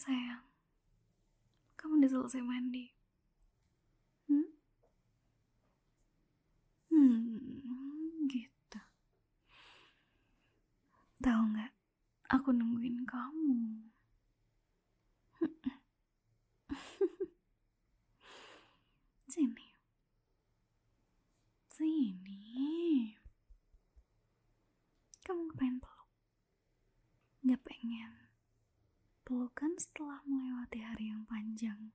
Sayang, kamu udah selesai mandi? Hmm? Gitu. Tahu nggak? Aku nungguin kamu. Sini. Sini. Kamu ngapain peluk? Nggak pengen pelukan setelah melewati hari yang panjang?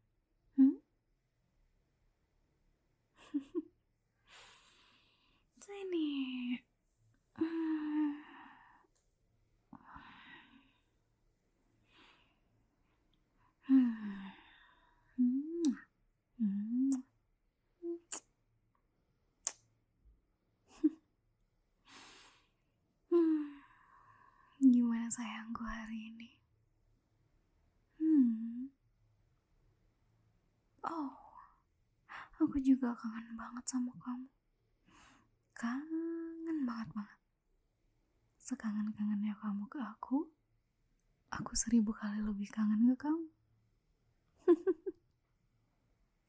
Sini. Hmm. Hmm. Hmm. Gimana sayangku hari ini? Oh, aku juga kangen banget sama kamu. Kangen banget. Sekangen-kangennya kamu ke aku 1000 kali lebih kangen ke kamu.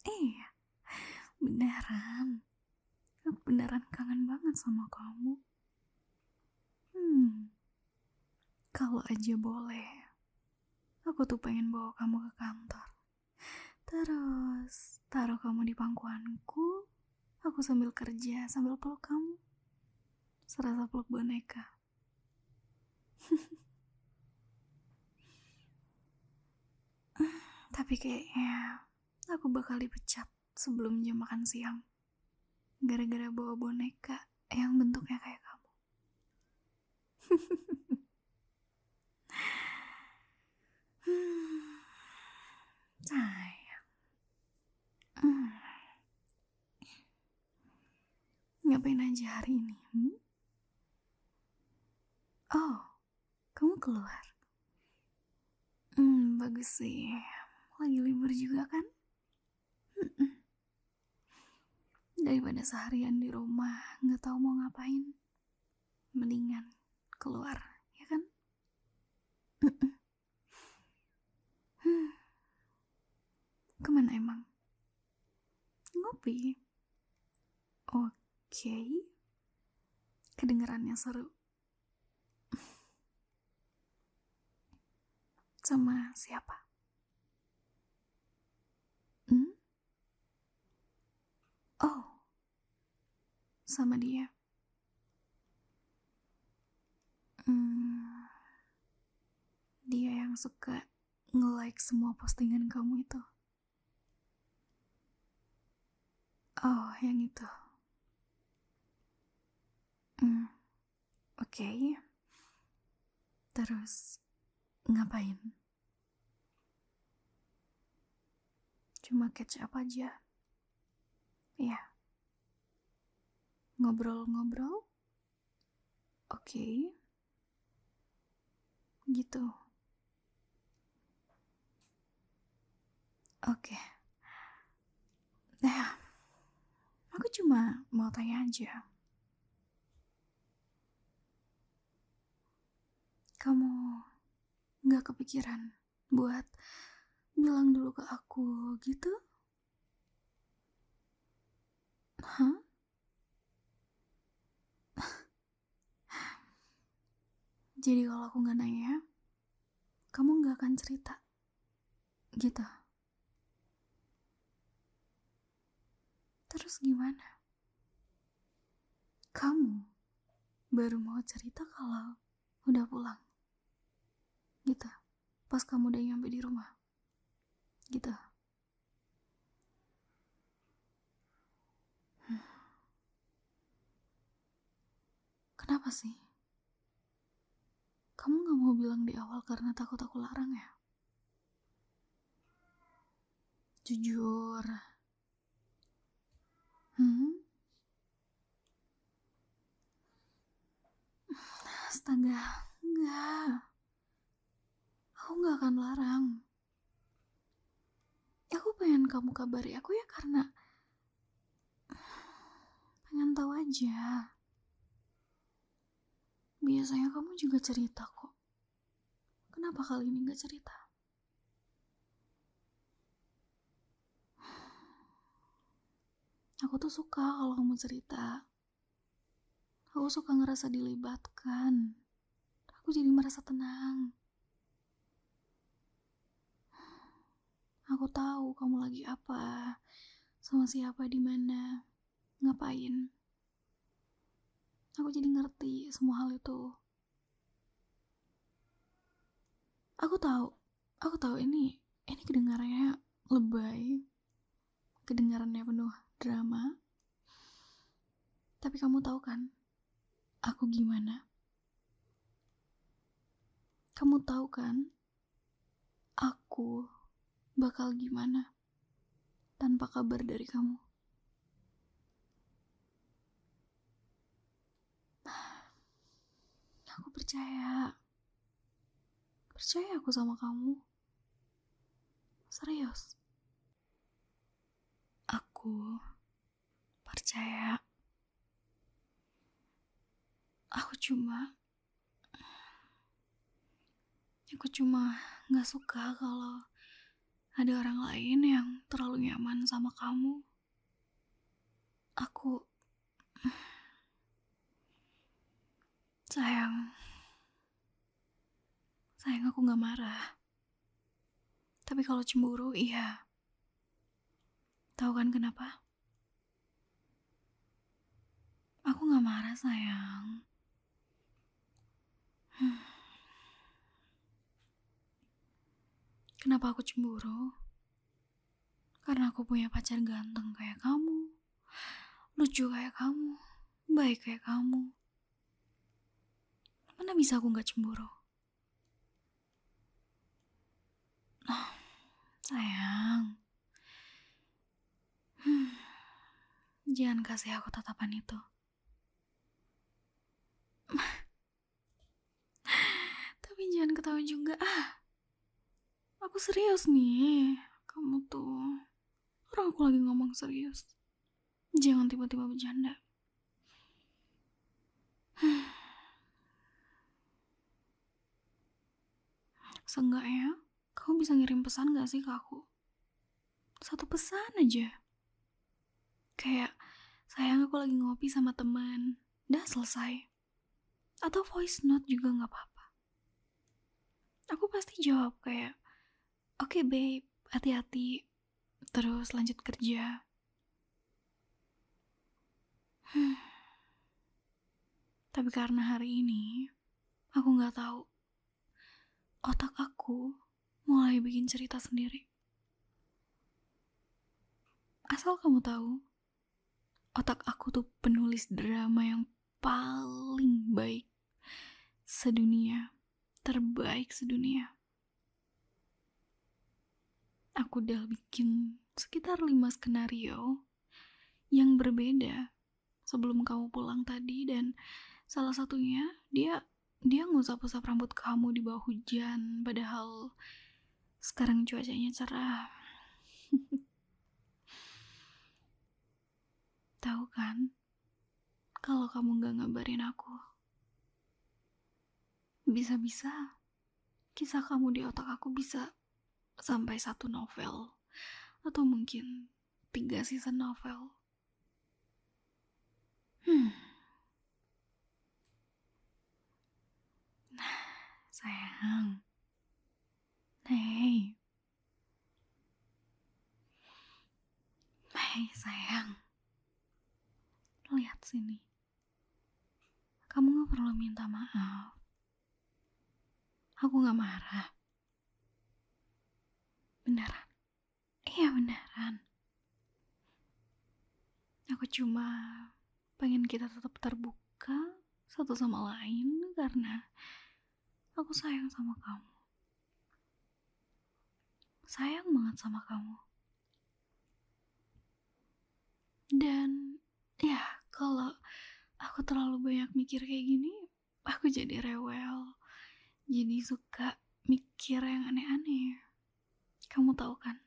Iya, beneran. Aku beneran kangen banget sama kamu. Kalau aja boleh, aku tuh pengen bawa kamu ke kantor. Terus taruh kamu di pangkuanku, aku sambil kerja, sambil peluk kamu. Serasa peluk boneka. Tapi kayaknya aku bakal dipecat sebelum jam makan siang. Gara-gara bawa boneka yang bentuknya kayak kamu. Sayang. Ngapain aja hari ini? Oh, kamu keluar. Bagus sih. Lagi libur juga kan? Daripada seharian di rumah nggak tahu mau ngapain, mendingan keluar, ya kan? Kemana emang? Ngopi. Oke. Kedengerannya seru. Sama siapa? Oh, sama dia. Dia yang suka nge-like semua postingan kamu itu. Oh, yang itu. Oke. Terus ngapain? Cuma catch up aja. Ya. Ngobrol-ngobrol. Oke. Gitu. Oke. Nah, aku cuma mau tanya aja. Kamu gak kepikiran buat bilang dulu ke aku gitu? Hah? Jadi kalau aku gak nanya, kamu gak akan cerita? Gitu. Terus gimana? Kamu baru mau cerita kalau udah pulang? Gitu. Pas kamu udah nyampe di rumah? Gitu. Kenapa sih? Kamu gak mau bilang di awal karena takut aku larang ya? Jujur. Astaga, enggak. Aku gak akan larang. Aku pengen kamu kabari aku ya karena pengen tahu aja. Biasanya kamu juga cerita kok. Kenapa kali ini gak cerita? Aku tuh suka kalau kamu cerita. Aku suka ngerasa dilibatkan. Aku jadi merasa tenang. Aku tahu kamu lagi apa, sama siapa, di mana, ngapain. Aku jadi ngerti semua hal itu. Aku tahu ini kedengarannya lebay, kedengarannya penuh drama. Tapi kamu tahu kan, aku gimana? Kamu tahu kan, aku bakal gimana tanpa kabar dari kamu? Aku percaya aku sama kamu. Serius. Aku percaya. Aku cuma gak suka kalau ada orang lain yang terlalu nyaman sama kamu. Aku sayang aku gak marah. Tapi kalau cemburu, iya. Tahu kan kenapa? Aku gak marah, sayang. Kenapa aku cemburu? Karena aku punya pacar ganteng kayak kamu, lucu kayak kamu, baik kayak kamu. Mana bisa aku gak cemburu? Sayang, jangan kasih aku tatapan itu. Tapi jangan ketawa juga. Aku serius nih. Kamu tuh, orang aku lagi ngomong serius. Jangan tiba-tiba bercanda. Seenggaknya, kamu bisa ngirim pesan gak sih ke aku? Satu pesan aja. Kayak, sayang aku lagi ngopi sama teman. Udah selesai. Atau voice note juga gak apa-apa. Aku pasti jawab kayak, oke babe, hati-hati. Terus lanjut kerja. Tapi karena hari ini, aku gak tahu. Otak aku mulai bikin cerita sendiri. Asal kamu tahu, otak aku tuh penulis drama yang paling baik sedunia, terbaik sedunia. Aku udah bikin sekitar 5 skenario yang berbeda sebelum kamu pulang tadi, dan salah satunya dia ngusap-usap rambut kamu di bawah hujan, padahal sekarang cuacanya cerah. Tahu kan, kalau kamu gak ngabarin aku, bisa-bisa kisah kamu di otak aku bisa sampai 1 novel, atau mungkin 3 season novel. Sayang. Hey sayang. Lihat sini. Kamu gak perlu minta maaf. Aku gak marah. Beneran. Iya beneran. Aku cuma pengen kita tetap terbuka satu sama lain karena aku sayang sama kamu. Sayang banget sama kamu. Dan ya, kalau aku terlalu banyak mikir kayak gini, aku jadi rewel. Jadi suka mikir yang aneh-aneh. Kamu tahu kan?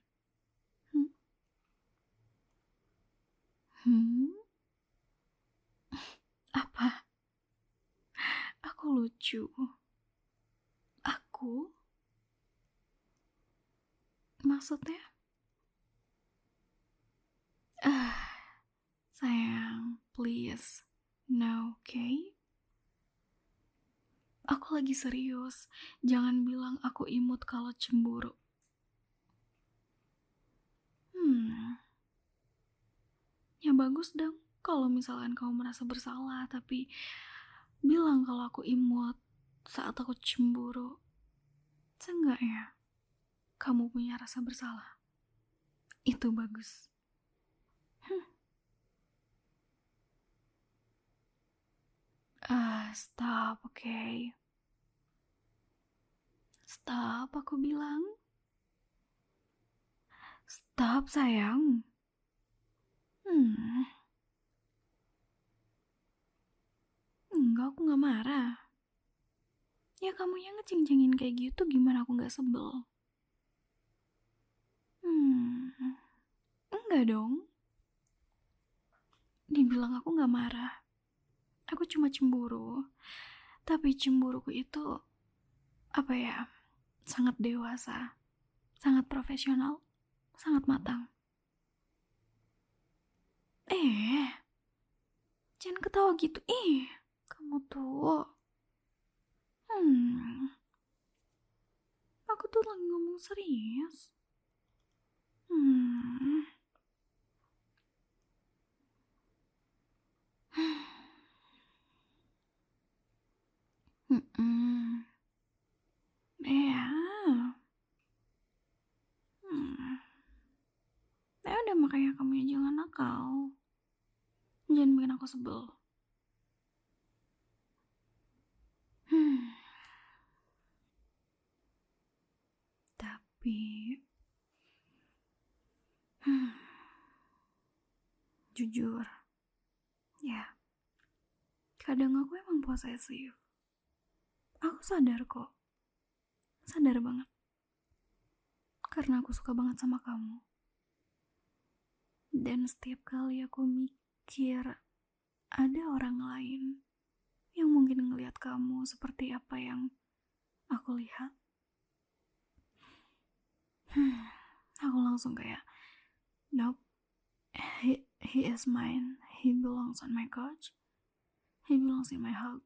Apa? Aku lucu. Aku? Maksudnya? Sayang, please. No, okay? Aku lagi serius. Jangan bilang aku imut kalau cemburu. Ya bagus dong kalau misalkan kamu merasa bersalah, tapi bilang kalau aku imut saat aku cemburu. Seenggaknya kamu punya rasa bersalah. Itu bagus. Stop, okay? Stop, aku bilang. Stop, sayang. Enggak, aku gak marah. Ya kamunya ngeceng-cengin kayak gitu, gimana aku gak sebel? Enggak dong. Dibilang aku gak marah. Aku cuma cemburu. Tapi cemburuku itu, apa ya, sangat dewasa, sangat profesional, sangat matang. Jangan ketawa gitu. Kamu tuh. Aku tuh lagi ngomong serius. Ya. Ya udah, makanya kamu jangan nakal. Jangan bikin aku sebel. Tapi jujur, ya, kadang aku emang posesif. Aku sadar kok. Sadar banget. Karena aku suka banget sama kamu. Dan setiap kali aku mikir ada orang lain yang mungkin ngelihat kamu seperti apa yang aku lihat, aku langsung kayak, nope, he is mine. He belongs on my couch. He belongs in my hug.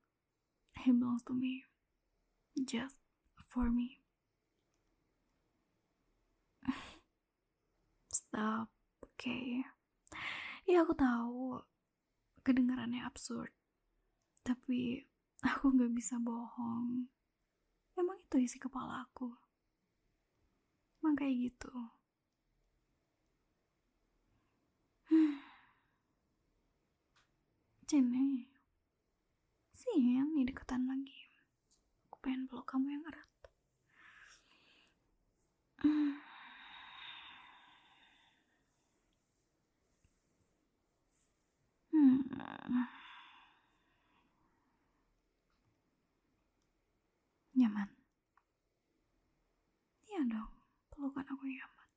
He belongs to me. Just for me. Stop, okay? Ya aku tahu kedengarannya absurd, tapi aku gak bisa bohong. Emang itu isi kepala aku. Emang kayak gitu. Sini deketan lagi. Aku pengen peluk kamu yang erat. Nyaman. Iya dong, pelukan aku nyaman.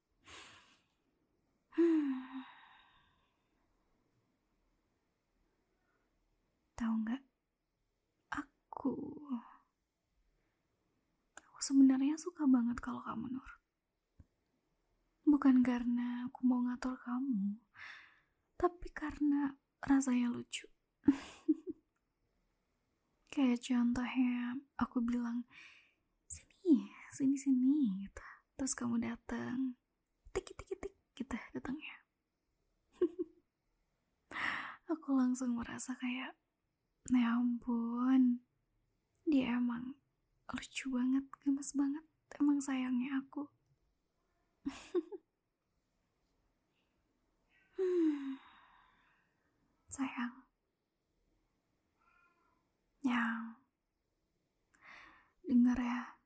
Tahu nggak? Aku sebenarnya suka banget kalau kamu nurut. Bukan karena aku mau ngatur kamu, tapi karena rasanya lucu. Kayak contohnya aku bilang, sini gitu. Terus kamu datang, tik gitu datangnya. Aku langsung merasa kayak, ya ampun, dia emang lucu banget, gemes banget, emang sayangnya aku. Sayang, yang dengar ya,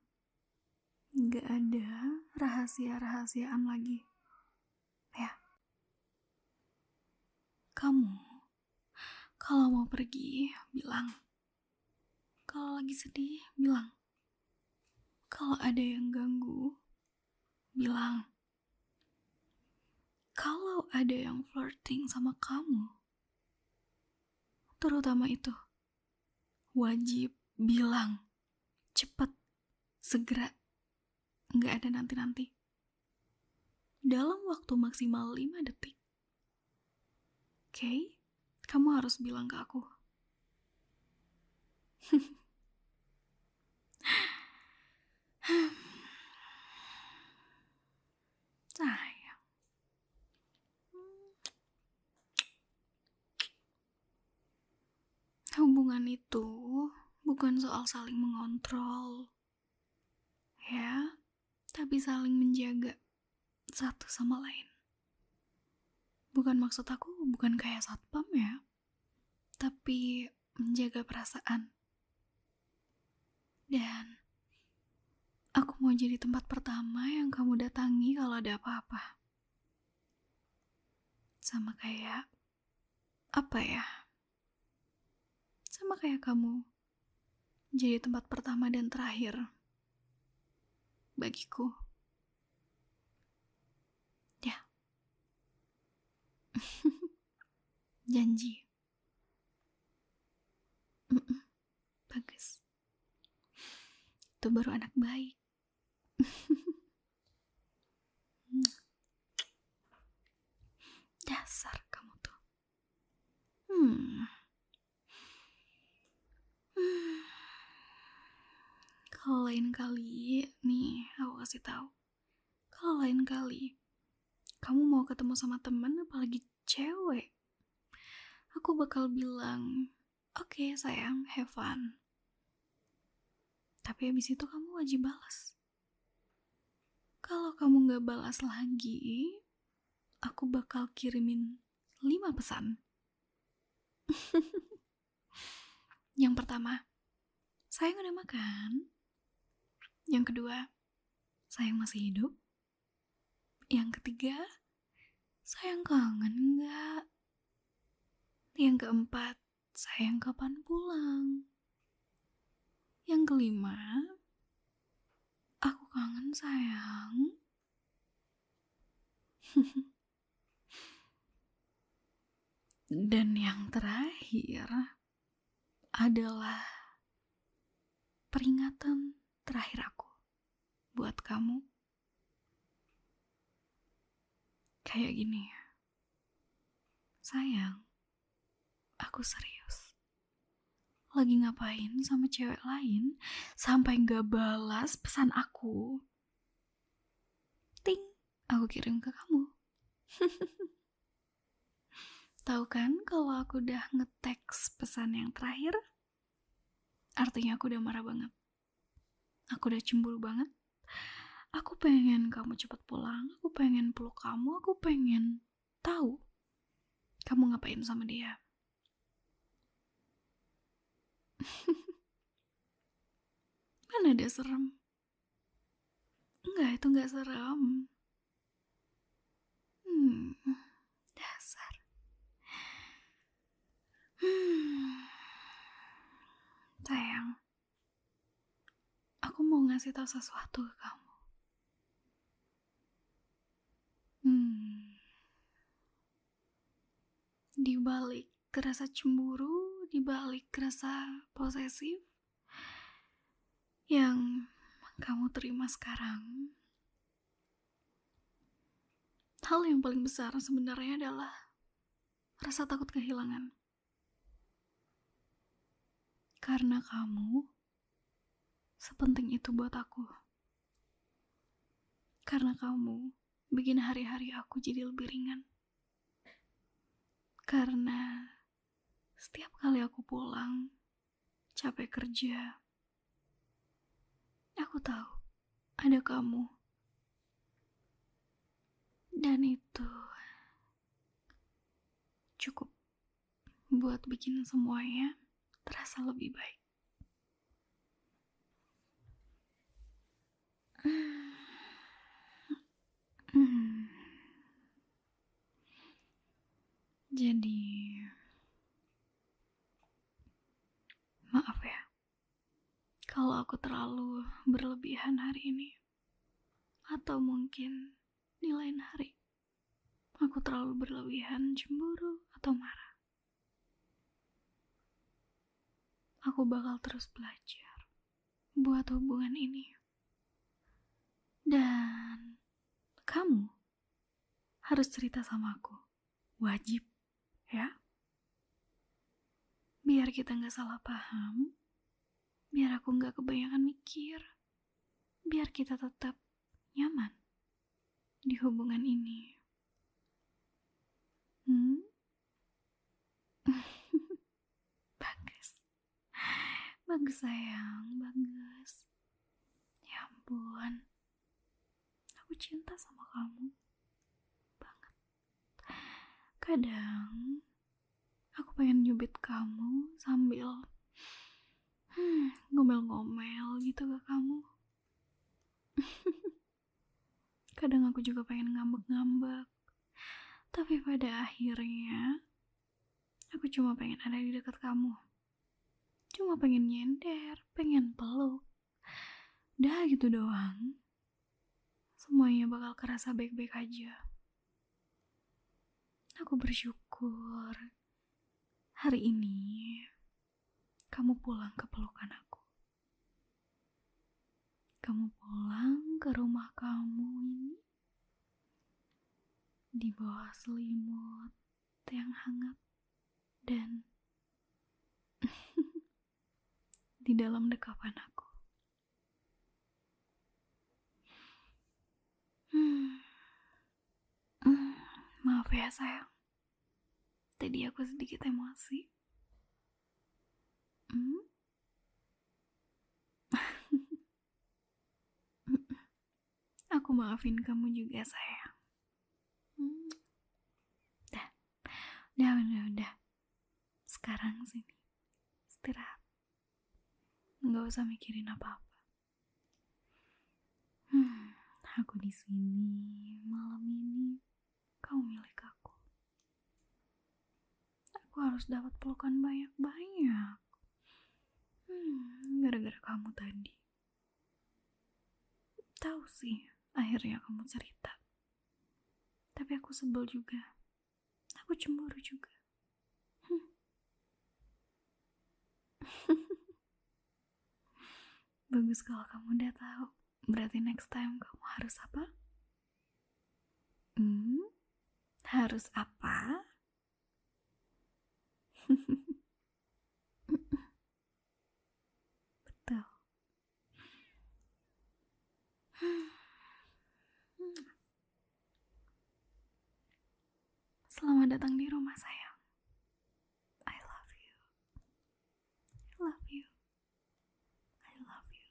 nggak ada rahasia-rahasiaan lagi. Ya, kamu kalau mau pergi bilang, kalau lagi sedih bilang, kalau ada yang ganggu bilang, kalau ada yang flirting sama kamu, terutama itu, wajib bilang, cepet, segera, nggak ada nanti-nanti. Dalam waktu maksimal 5 detik. Okay? kamu harus bilang ke aku. Sayang. Hubungan itu bukan soal saling mengontrol, ya, tapi saling menjaga satu sama lain. Bukan maksud aku bukan kayak satpam ya, tapi menjaga perasaan. Dan aku mau jadi tempat pertama yang kamu datangi kalau ada apa-apa. Sama kayak, apa ya? Sama kayak kamu jadi tempat pertama dan terakhir bagiku. Ya. Janji. Bagus. Itu baru anak baik. Dasar kamu tuh. Kalau lain kali, nih aku kasih tahu. Kalau lain kali kamu mau ketemu sama teman, apalagi cewek, aku bakal bilang, "Oke, sayang, have fun." Tapi habis itu kamu wajib balas. Kalau kamu gak balas lagi, aku bakal kirimin 5 pesan. Yang pertama, sayang udah makan. Yang kedua, sayang masih hidup. Yang ketiga, sayang kangen gak? Yang keempat, sayang kapan pulang? Yang kelima, aku kangen sayang. Dan yang terakhir adalah peringatan terakhir aku buat kamu. Kayak gini, sayang, aku serius. Lagi ngapain sama cewek lain sampai gak balas pesan aku? Ting, aku kirim ke kamu. Tahu kan kalau aku udah nge-text pesan yang terakhir, artinya aku udah marah banget. Aku udah cemburu banget. Aku pengen kamu cepat pulang. Aku pengen peluk kamu. Aku pengen tahu kamu ngapain sama dia. Mana ada serem? Enggak, itu enggak serem. Dasar. Sayang, aku mau ngasih tahu sesuatu ke kamu. Di balik rasa cemburu, di balik rasa posesif yang kamu terima sekarang, hal yang paling besar sebenarnya adalah rasa takut kehilangan. Karena kamu sepenting itu buat aku. Karena kamu bikin hari-hari aku jadi lebih ringan. Karena setiap kali aku pulang, capek kerja, aku tahu ada kamu. Dan itu cukup buat bikin semuanya terasa lebih baik. Jadi, maaf ya, kalau aku terlalu berlebihan hari ini. Atau mungkin di lain hari, aku terlalu berlebihan cemburu atau marah. Aku bakal terus belajar buat hubungan ini. Dan kamu harus cerita sama aku. Wajib, ya? Biar kita gak salah paham, biar aku gak kebanyakan mikir, biar kita tetap nyaman di hubungan ini. Bagus. Bagus sayang, bagus. Ya ampun. Aku cinta sama kamu. Banget. Kadang aku pengen nyubit kamu sambil ngomel-ngomel gitu ke kamu. Kadang aku juga pengen ngambek-ngambek. Tapi pada akhirnya aku cuma pengen ada di dekat kamu. Cuma pengen nyender, pengen peluk. Dah gitu doang. Semuanya bakal kerasa baik-baik aja. Aku bersyukur hari ini kamu pulang ke pelukan aku. Kamu pulang ke rumah kamu ini di bawah selimut yang hangat dan di dalam dekapan aku. Maaf ya sayang, tadi aku sedikit emosi. Aku maafin kamu juga sayang. Udah. Sekarang sini, istirahat. Nggak usah mikirin apa-apa. Aku di sini malam ini. Kau milik aku. Aku harus dapat pelukan banyak-banyak. Gara-gara kamu tadi. Tahu sih, akhirnya kamu cerita. Tapi aku sebel juga. Aku cemburu juga. Bagus kalau kamu udah tahu. Berarti next time kamu harus apa? Harus apa? Betul. Selamat datang di rumah sayang. I love you. I love you. I love you.